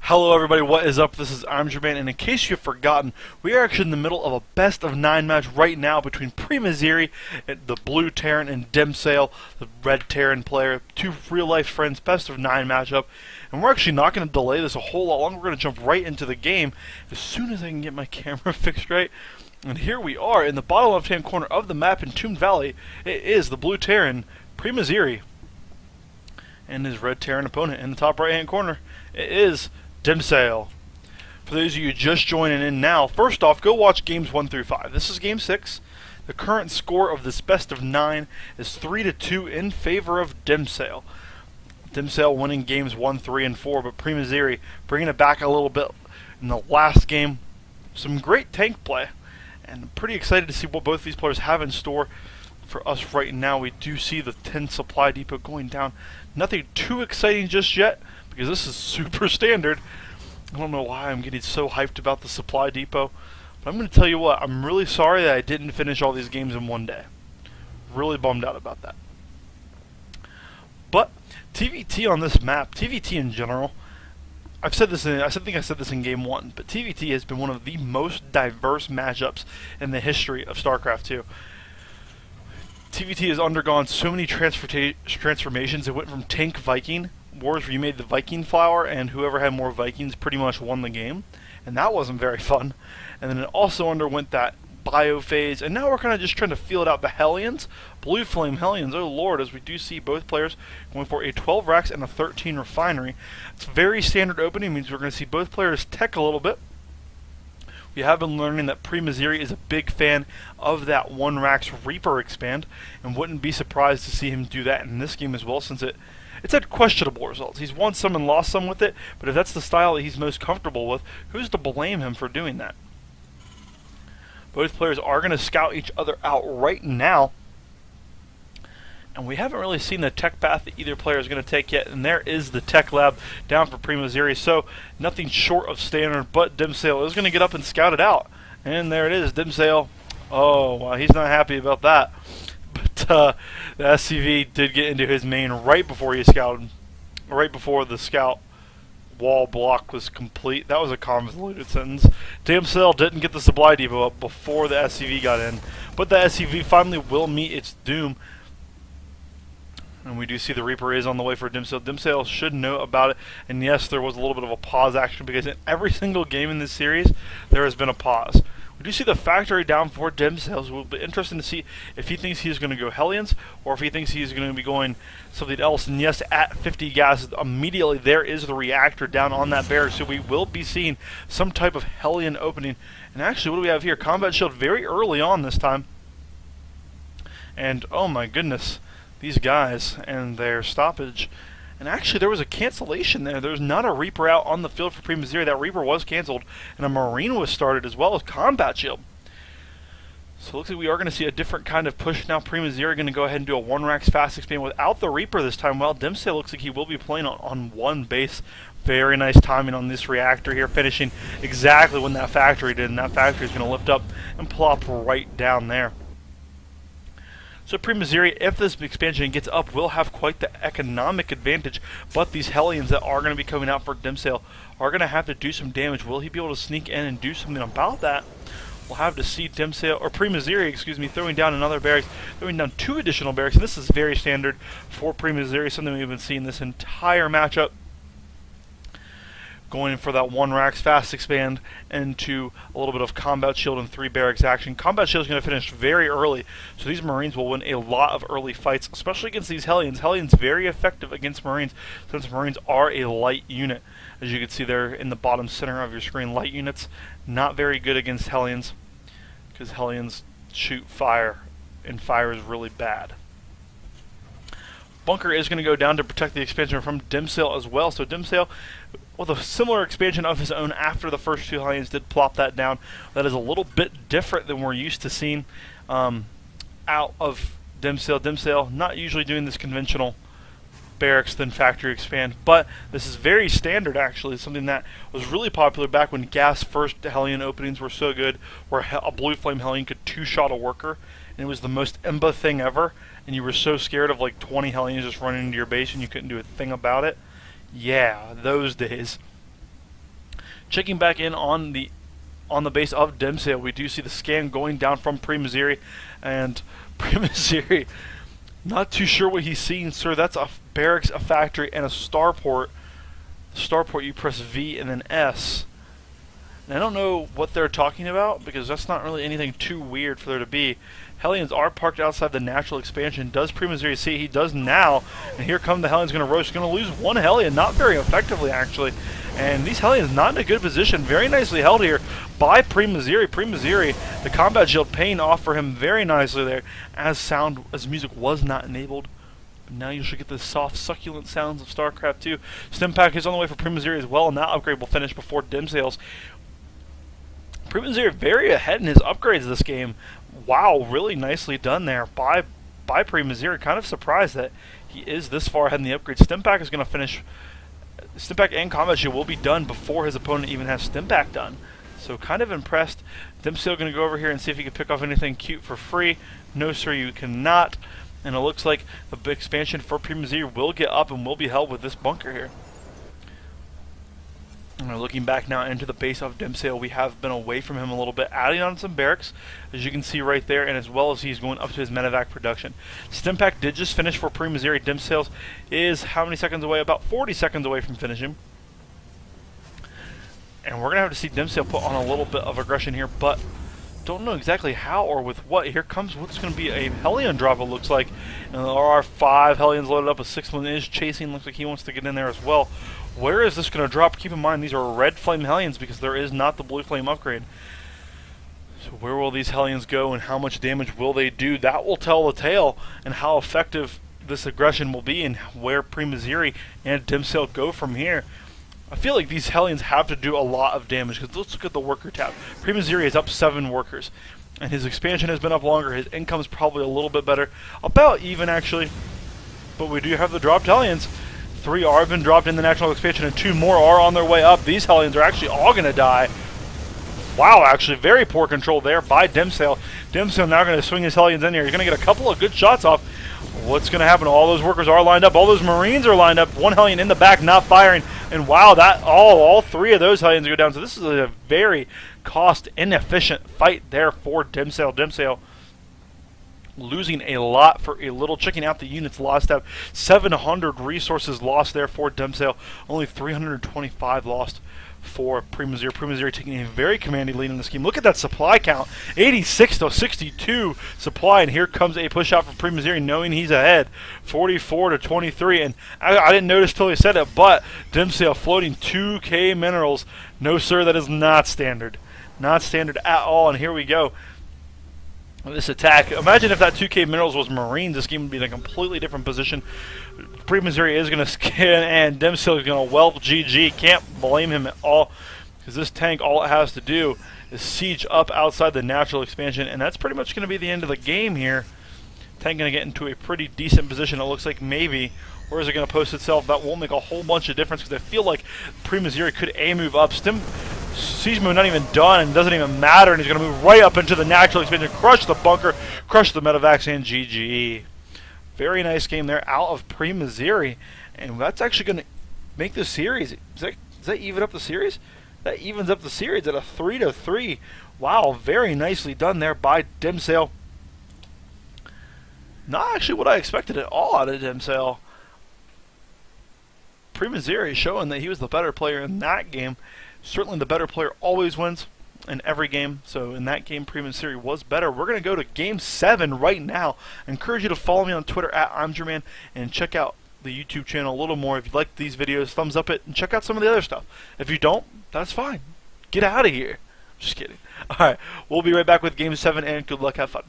Hello everybody, what is up? This is Jermaine, and in case you've forgotten, we are actually in the middle of a best-of-9 match right now between Premasiri, the blue Terran, and Demsale, the red Terran player. Two real-life friends, best-of-9 matchup. And we're actually not going to delay this a whole lot longer. We're going to jump right into the game as soon as I can get my camera fixed right. And here we are in the bottom left-hand corner of the map in Entombed Valley. It is the blue Terran, Premasiri, and his red Terran opponent. In the top right-hand corner, it is Demsale. For those of you just joining in now, first off, go watch games 1 through 5. This is game 6. The current score of this best of 9 is 3-2 in favor of Demsale. Demsale winning games 1, 3, and 4, but Premasiri bringing it back a little bit in the last game. Some great tank play, and I'm pretty excited to see what both these players have in store for us right now. We do see the 10 supply depot going down. Nothing too exciting just yet, because this is super standard. I don't know why I'm getting so hyped about the supply depot, but I'm going to tell you what, I'm really sorry that I didn't finish all these games in one day. Really bummed out about that. But TVT on this map, TVT in general, I think I said this in game 1, but TVT has been one of the most diverse matchups in the history of StarCraft 2. TVT has undergone so many transformations. It went from tank Viking wars where you made the Viking flower, and whoever had more Vikings pretty much won the game, and that wasn't very fun. And then it also underwent that bio phase, and now we're kind of just trying to feel it out. The Hellions, Blue Flame Hellions, oh lord, as we do see both players going for a 12 racks and a 13 refinery. It's very standard opening, means we're going to see both players tech a little bit. We have been learning that Premasiri is a big fan of that 1 racks Reaper expand, and wouldn't be surprised to see him do that in this game as well, since it's had questionable results. He's won some and lost some with it, but if that's the style that he's most comfortable with, who's to blame him for doing that? Both players are going to scout each other out right now, and we haven't really seen the tech path that either player is going to take yet, and there is the tech lab down for Premasiri, so nothing short of standard, but Demsale is going to get up and scout it out. And there it is, Demsale. Oh, well, he's not happy about that. But the SCV did get into his main right before he scouted, right before the scout wall block was complete. That was a convoluted sentence. Demsale didn't get the supply depot up before the SCV got in, but the SCV finally will meet its doom. And we do see the Reaper is on the way for Demsale. Demsale should know about it. And yes, there was a little bit of a pause action, because in every single game in this series, there has been a pause. We do see the factory down for Demsale. So it will be interesting to see if he thinks he's going to go Hellions, or if he thinks he's going to be going something else. And yes, at 50 gas, immediately there is the reactor down on that barracks. So we will be seeing some type of Hellion opening. And actually, what do we have here? Combat shield very early on this time. And oh my goodness, these guys and their stoppage. And actually, there was a cancellation there. There was not a Reaper out on the field for Premasiri. That Reaper was canceled, and a Marine was started as well as combat shield. So it looks like we are going to see a different kind of push now. Premasiri going to go ahead and do a 1 racks fast expand without the Reaper this time. Well, Demsale looks like he will be playing on 1 base. Very nice timing on this reactor here, finishing exactly when that factory did, and that factory is going to lift up and plop right down there. So Premasiri, if this expansion gets up, will have quite the economic advantage, but these Hellions that are going to be coming out for Demsale are going to have to do some damage. Will he be able to sneak in and do something about that? We'll have to see Demsale, or Premasiri, excuse me, throwing down another barracks, throwing down 2 additional barracks, and this is very standard for Premasiri, something we've been seeing this entire matchup. Going for that 1 racks fast expand into a little bit of combat shield and 3 barracks action. Combat shield is going to finish very early, so these Marines will win a lot of early fights, especially against these Hellions. Hellions very effective against Marines, since Marines are a light unit. As you can see there in the bottom center of your screen, light units not very good against Hellions, because Hellions shoot fire, and fire is really bad. Bunker is going to go down to protect the expansion from Demsale as well. So Demsale, with a similar expansion of his own after the first 2 Hellions, did plop that down. That is a little bit different than we're used to seeing out of Demsale. Demsale not usually doing this conventional barracks then factory expand, but this is very standard actually. It's something that was really popular back when gas first Hellion openings were so good, where a Blue Flame Hellion could 2-shot a worker, and it was the most imba thing ever, and you were so scared of like 20 Hellions just running into your base and you couldn't do a thing about it. Yeah, those days. Checking back in on the base of Demsale, we do see the scan going down from Premasiri, and Premasiri, not too sure what he's seeing, sir. That's a barracks, a factory, and a starport. Starport, you press V and then S. And I don't know what they're talking about, because that's not really anything too weird for there to be. Hellions are parked outside the natural expansion. Does Premasiri see? He does now. And here come the Hellions going to roast. Going to lose one Hellion, not very effectively actually. And these Hellions not in a good position. Very nicely held here by Premasiri. Premasiri, the combat shield paying off for him very nicely there, as music was not enabled. But now you should get the soft, succulent sounds of StarCraft 2. Stim pack is on the way for Premasiri as well, and that upgrade will finish before Demsale's. Premasiri very ahead in his upgrades this game. Wow, really nicely done there by Premasiri. Kind of surprised that he is this far ahead in the upgrade. Stim pack is going to finish. Stim pack and combat shield will be done before his opponent even has Stim pack done. So kind of impressed. Demsale going to go over here and see if he can pick off anything cute for free. No sir, you cannot. And it looks like the big expansion for Premasiri will get up and will be held with this bunker here. And looking back now into the base of Demsale, we have been away from him a little bit, adding on some barracks, as you can see right there, and as well as he's going up to his medevac production. Stimpack did just finish for Premasiri. Demsale is how many seconds away? About 40 seconds away from finishing. And we're going to have to see Demsale put on a little bit of aggression here, but don't know exactly how or with what. Here comes what's going to be a Hellion drop, it looks like. And there are 5 Hellions loaded up. A 6th one is chasing. Looks like he wants to get in there as well. Where is this going to drop? Keep in mind, these are red flame Hellions because there is not the blue flame upgrade. So where will these Hellions go and how much damage will they do? That will tell the tale and how effective this aggression will be and where Premasiri and Demsale go from here. I feel like these Hellions have to do a lot of damage because let's look at the worker tab. Premasiri is up 7 workers and his expansion has been up longer. His income is probably a little bit better. About even actually. But we do have the dropped Hellions. 3 are been dropped in the natural expansion and 2 more are on their way up. These Hellions are actually all going to die. Wow, actually very poor control there by Demsale. Demsale now going to swing his Hellions in here. He's going to get a couple of good shots off. What's going to happen? All those workers are lined up. All those Marines are lined up. 1 Hellion in the back not firing. And wow, that all 3 of those Hellions go down. So this is a very cost inefficient fight there for Demsale. Demsale losing a lot for a little. Checking out the units lost out. 700 resources lost there for Demsale. Only 325 lost for Premasiri. Premasiri taking a very commanding lead in this game. Look at that supply count. 86 to 62 supply. And here comes a push out from Premasiri knowing he's ahead. 44 to 23. And I didn't notice till he said it, but Demsale floating 2k minerals. No sir, that is not standard. Not standard at all. And here we go. This attack. Imagine if that 2k minerals was Marines. This game would be in a completely different position. Premasiri is going to skin and Demsale is going to whelp GG. Can't blame him at all because this tank, all it has to do is siege up outside the natural expansion, and that's pretty much going to be the end of the game here. Tank going to get into a pretty decent position, it looks like, maybe. Where is it going to post itself? That won't make a whole bunch of difference because I feel like Premasiri could move up. Siege move not even done and doesn't even matter, and he's going to move right up into the natural expansion, crush the bunker, crush the medevacs, and GG. Very nice game there out of Premasiri, and that's actually going to make the series. Does that even up the series? That evens up the series at a 3-3. Wow, very nicely done there by Demsale. Not actually what I expected at all out of Demsale. Premasiri showing that he was the better player in that game. Certainly the better player always wins in every game. So in that game, Premasiri was better. We're going to go to Game 7 right now. I encourage you to follow me on Twitter at I'mJerman and check out the YouTube channel a little more. If you like these videos, thumbs up it and check out some of the other stuff. If you don't, that's fine. Get out of here. Just kidding. Alright, we'll be right back with Game 7 and good luck. Have fun.